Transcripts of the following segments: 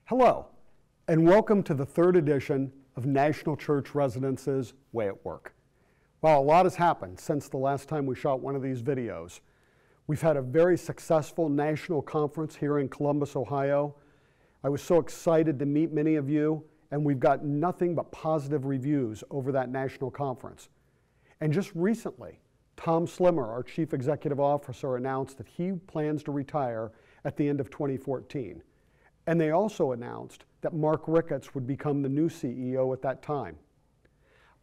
Hello, and welcome to the third edition of National Church Residences Way at Work. Well, a lot has happened since the last time we shot one of these videos. We've had a very successful national conference here in Columbus, Ohio. I was so excited to meet many of you, and we've got nothing but positive reviews over that national conference. And just recently, Tom Slimmer, our Chief Executive Officer, announced that he plans to retire at the end of 2014. And they also announced that Mark Ricketts would become the new CEO at that time.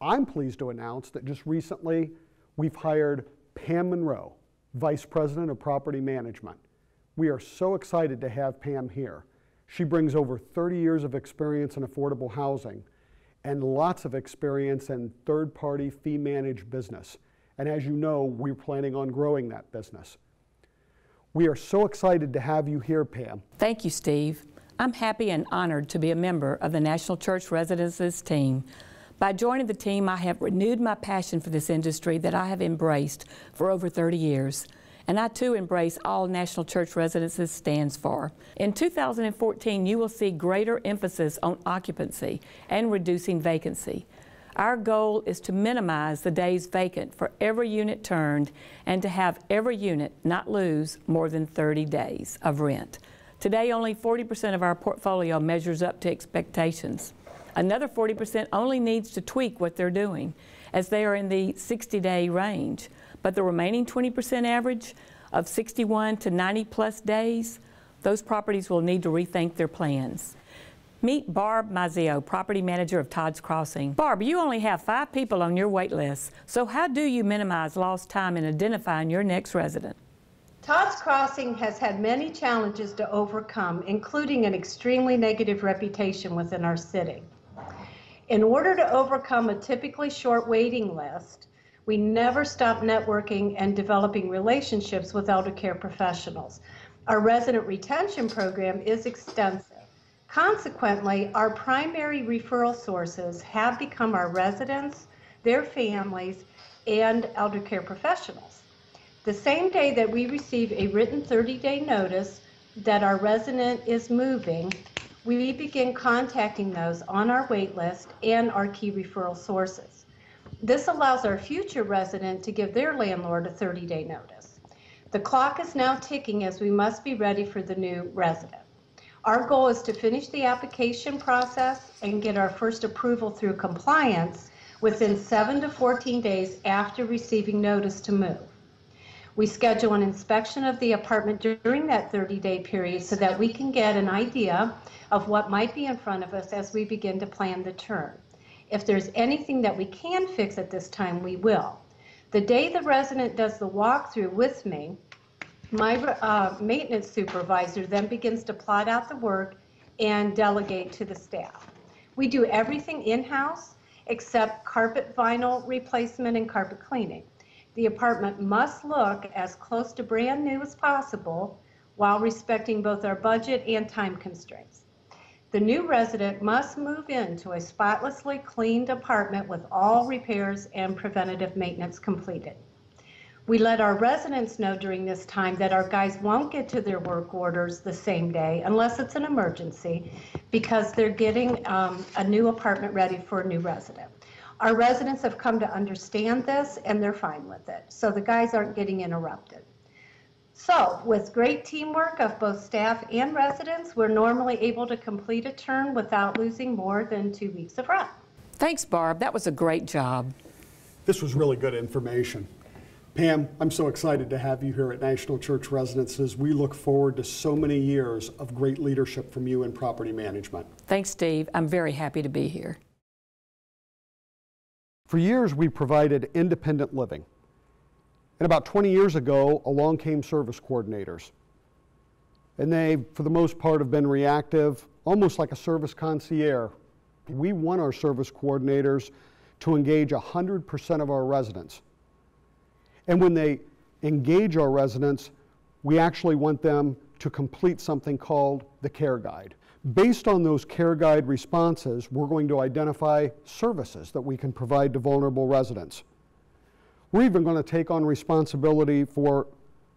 I'm pleased to announce that just recently we've hired Pam Monroe, Vice President of Property Management. We are so excited to have Pam here. She brings over 30 years of experience in affordable housing and lots of experience in third-party fee-managed business. And as you know, we're planning on growing that business. We are so excited to have you here, Pam. Thank you, Steve. I'm happy and honored to be a member of the National Church Residences team. By joining the team, I have renewed my passion for this industry that I have embraced for over 30 years. And I too embrace all National Church Residences stands for. In 2014, you will see greater emphasis on occupancy and reducing vacancy. Our goal is to minimize the days vacant for every unit turned and to have every unit not lose more than 30 days of rent. Today, only 40% of our portfolio measures up to expectations. Another 40% only needs to tweak what they're doing, as they are in the 60-day range. But the remaining 20% average of 61 to 90 plus days, those properties will need to rethink their plans. Meet Barb Mazzio, Property Manager of Todd's Crossing. Barb, you only have 5 people on your wait list, so how do you minimize lost time in identifying your next resident? Todd's Crossing has had many challenges to overcome, including an extremely negative reputation within our city. In order to overcome a typically short waiting list, we never stop networking and developing relationships with elder care professionals. Our resident retention program is extensive. Consequently, our primary referral sources have become our residents, their families, and elder care professionals. The same day that we receive a written 30-day notice that our resident is moving, we begin contacting those on our wait list and our key referral sources. This allows our future resident to give their landlord a 30-day notice. The clock is now ticking as we must be ready for the new resident. Our goal is to finish the application process and get our first approval through compliance within 7 to 14 days after receiving notice to move. We schedule an inspection of the apartment during that 30-day period so that we can get an idea of what might be in front of us as we begin to plan the turn. If there's anything that we can fix at this time, we will. The day the resident does the walkthrough with me, my maintenance supervisor then begins to plot out the work and delegate to the staff. We do everything in-house except carpet vinyl replacement and carpet cleaning. The apartment must look as close to brand new as possible while respecting both our budget and time constraints. The new resident must move into a spotlessly cleaned apartment with all repairs and preventative maintenance completed. We let our residents know during this time that our guys won't get to their work orders the same day unless it's an emergency because they're getting a new apartment ready for a new resident. Our residents have come to understand this and they're fine with it, so the guys aren't getting interrupted. So with great teamwork of both staff and residents, we're normally able to complete a turn without losing more than 2 weeks of rent. Thanks, Barb. That was a great job. This was really good information. Pam, I'm so excited to have you here at National Church Residences. We look forward to so many years of great leadership from you in property management. Thanks, Steve. I'm very happy to be here. For years, we provided independent living. And about 20 years ago, along came service coordinators. And they, for the most part, have been reactive, almost like a service concierge. We want our service coordinators to engage 100% of our residents. And when they engage our residents, we actually want them to complete something called the Care Guide. Based on those Care Guide responses, we're going to identify services that we can provide to vulnerable residents. We're even going to take on responsibility for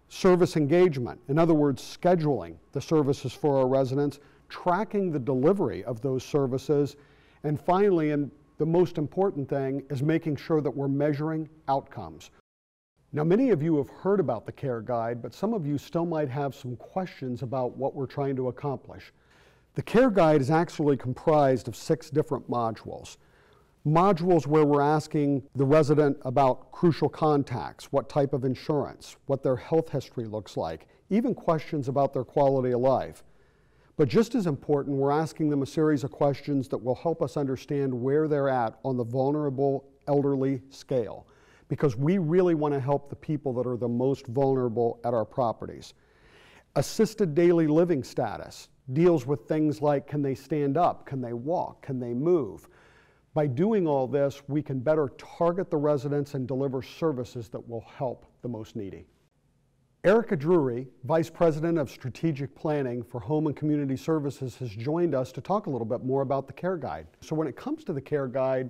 service engagement. In other words, scheduling the services for our residents, tracking the delivery of those services, and finally, and the most important thing, is making sure that we're measuring outcomes. Now, many of you have heard about the Care Guide, but some of you still might have some questions about what we're trying to accomplish. The Care Guide is actually comprised of 6 different modules. Modules where we're asking the resident about crucial contacts, what type of insurance, what their health history looks like, even questions about their quality of life. But just as important, we're asking them a series of questions that will help us understand where they're at on the vulnerable elderly scale, because we really want to help the people that are the most vulnerable at our properties. Assisted daily living status deals with things like, can they stand up, can they walk, can they move? By doing all this, we can better target the residents and deliver services that will help the most needy. Erica Drury, Vice President of Strategic Planning for Home and Community Services, has joined us to talk a little bit more about the Care Guide. So when it comes to the Care Guide,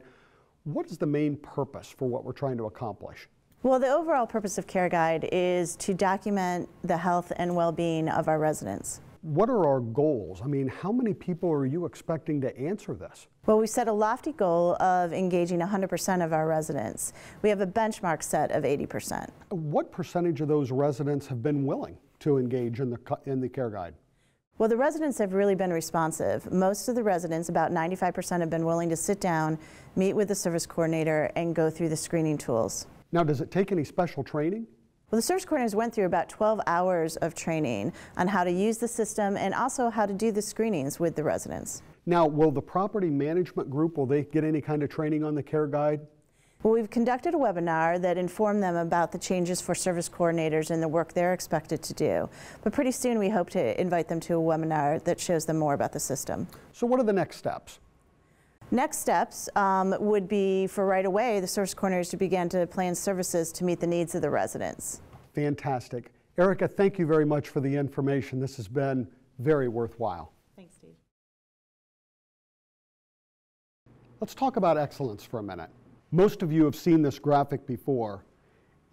what is the main purpose for what we're trying to accomplish? Well, the overall purpose of Care Guide is to document the health and well-being of our residents. What are our goals? I mean, how many people are you expecting to answer this? Well, we set a lofty goal of engaging 100% of our residents. We have a benchmark set of 80%. What percentage of those residents have been willing to engage in the Care Guide? Well, the residents have really been responsive. Most of the residents, about 95%, have been willing to sit down, meet with the service coordinator, and go through the screening tools. Now, does it take any special training? Well, the service coordinators went through about 12 hours of training on how to use the system and also how to do the screenings with the residents. Now, will the property management group, will they get any kind of training on the Care Guide? Well, we've conducted a webinar that informed them about the changes for service coordinators and the work they're expected to do. But pretty soon we hope to invite them to a webinar that shows them more about the system. So what are the next steps? Next steps would be for right away the service coordinators to begin to plan services to meet the needs of the residents. Fantastic. Erica, thank you very much for the information. This has been very worthwhile. Thanks, Steve. Let's talk about excellence for a minute. Most of you have seen this graphic before.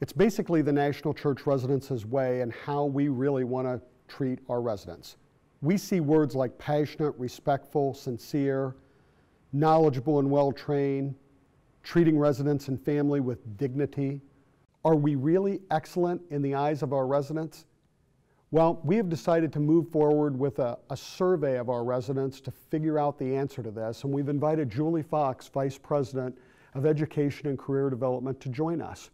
It's basically the National Church Residences way and how we really want to treat our residents. We see words like passionate, respectful, sincere, knowledgeable and well-trained, treating residents and family with dignity. Are we really excellent in the eyes of our residents? Well, we have decided to move forward with a survey of our residents to figure out the answer to this, and we've invited Julie Fox, Vice President of Education and Career Development, to join us.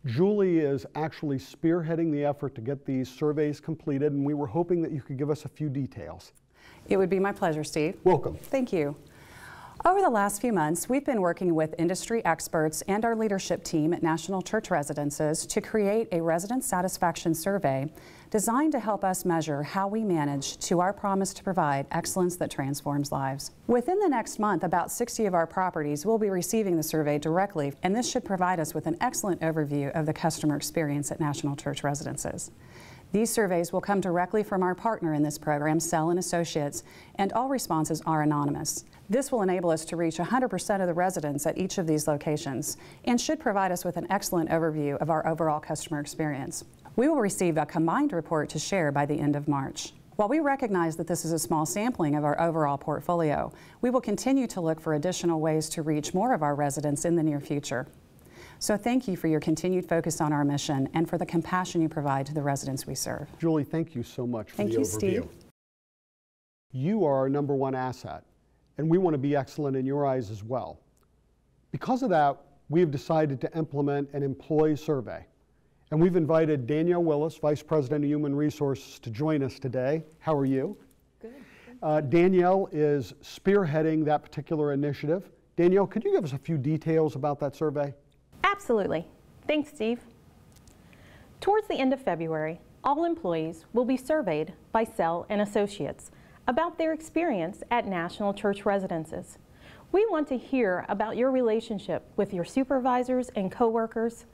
Julie is actually spearheading the effort to get these surveys completed, and we were hoping that you could give us a few details. It would be my pleasure, Steve. Welcome. Thank you. Over the last few months, we've been working with industry experts and our leadership team at National Church Residences to create a resident satisfaction survey designed to help us measure how we manage to our promise to provide excellence that transforms lives. Within the next month, about 60 of our properties will be receiving the survey directly, and this should provide us with an excellent overview of the customer experience at National Church Residences. These surveys will come directly from our partner in this program, Sell & Associates, and all responses are anonymous. This will enable us to reach 100% of the residents at each of these locations and should provide us with an excellent overview of our overall customer experience. We will receive a combined report to share by the end of March. While we recognize that this is a small sampling of our overall portfolio, we will continue to look for additional ways to reach more of our residents in the near future. So thank you for your continued focus on our mission and for the compassion you provide to the residents we serve. Julie, thank you so much for the overview. Thank you, Steve. You are our #1 asset, and we want to be excellent in your eyes as well. Because of that, we have decided to implement an employee survey. And we've invited Danielle Willis, Vice President of Human Resources, to join us today. How are you? Good. Danielle is spearheading that particular initiative. Danielle, could you give us a few details about that survey? Absolutely. Thanks, Steve. Towards the end of February, all employees will be surveyed by Sell & Associates about their experience at National Church Residences. We want to hear about your relationship with your supervisors and coworkers,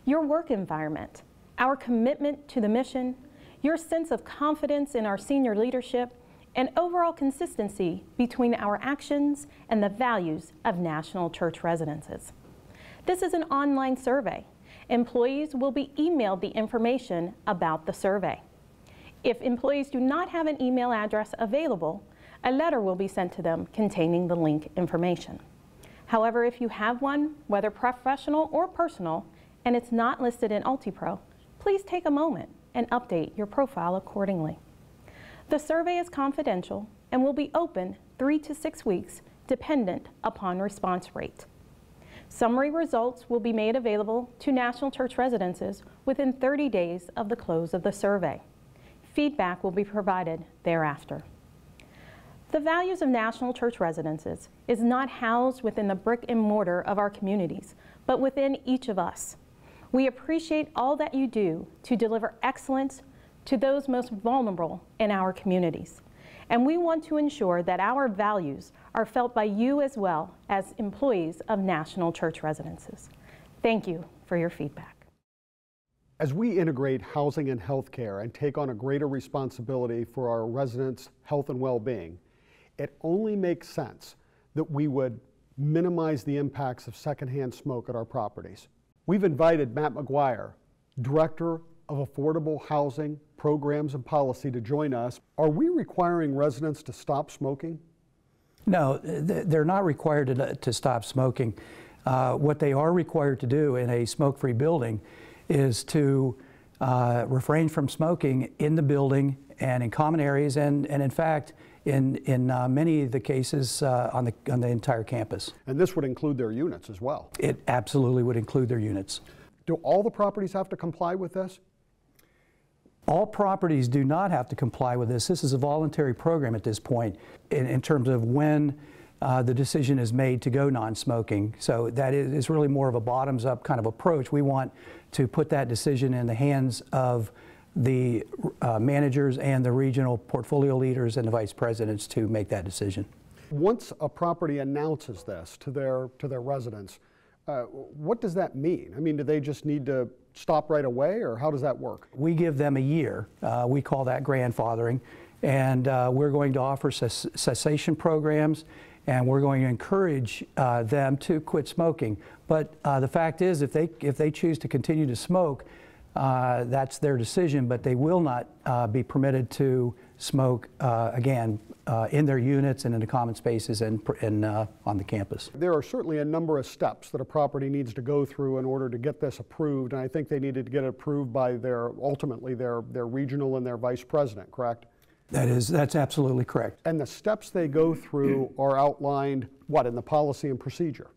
your work environment, our commitment to the mission, your sense of confidence in our senior leadership, and overall consistency between our actions and the values of National Church Residences. This is an online survey. Employees will be emailed the information about the survey. If employees do not have an email address available, A letter will be sent to them containing the link information. However, if you have one, whether professional or personal, and it's not listed in UltiPro, please take a moment and update your profile accordingly. The survey is confidential and will be open 3 to 6 weeks, dependent upon response rate. Summary results will be made available to National Church Residences within 30 days of the close of the survey. Feedback will be provided thereafter. The values of National Church Residences is not housed within the brick and mortar of our communities, but within each of us. We appreciate all that you do to deliver excellence to those most vulnerable in our communities. And we want to ensure that our values are felt by you as well as employees of National Church Residences. Thank you for your feedback. As we integrate housing and healthcare and take on a greater responsibility for our residents' health and well-being, it only makes sense that we would minimize the impacts of secondhand smoke at our properties. We've invited Matt McGuire, Director of Affordable Housing Programs and Policy, to join us. Are we requiring residents to stop smoking? No, they're not required to stop smoking. What they are required to do in a smoke-free building is to refrain from smoking in the building and in common areas, and in fact, in many of the cases on the entire campus. And this would include their units as well? It absolutely would include their units. Do all the properties have to comply with this? All properties do not have to comply with this. This is a voluntary program at this point in terms of when the decision is made to go non-smoking. So that is really more of a bottoms-up kind of approach. We want to put that decision in the hands of the managers and the regional portfolio leaders and the vice presidents to make that decision. Once a property announces this to their residents, what does that mean? I mean, do they just need to stop right away, or how does that work? We give them a year. We call that grandfathering, and we're going to offer cessation programs, and we're going to encourage them to quit smoking. But the fact is, if they choose to continue to smoke, that's their decision, but they will not be permitted to smoke again in their units and in the common spaces and on the campus. There are certainly a number of steps that a property needs to go through in order to get this approved, and I think they needed to get it approved by ultimately their regional and their vice president, correct? That's absolutely correct. And the steps they go through are outlined, what, in the policy and procedure?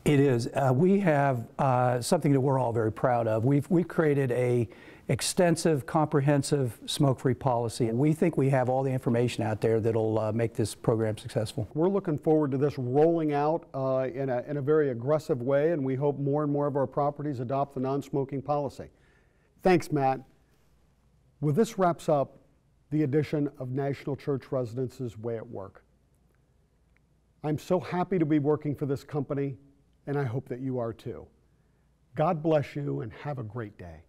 It is. We have something that we're all very proud of. We've created a extensive, comprehensive smoke-free policy. We think we have all the information out there that'll make this program successful. We're looking forward to this rolling out in a very aggressive way, and we hope more and more of our properties adopt the non-smoking policy. Thanks, Matt. Well, this wraps up the edition of National Church Residences Way at Work. I'm so happy to be working for this company, and I hope that you are too. God bless you and have a great day.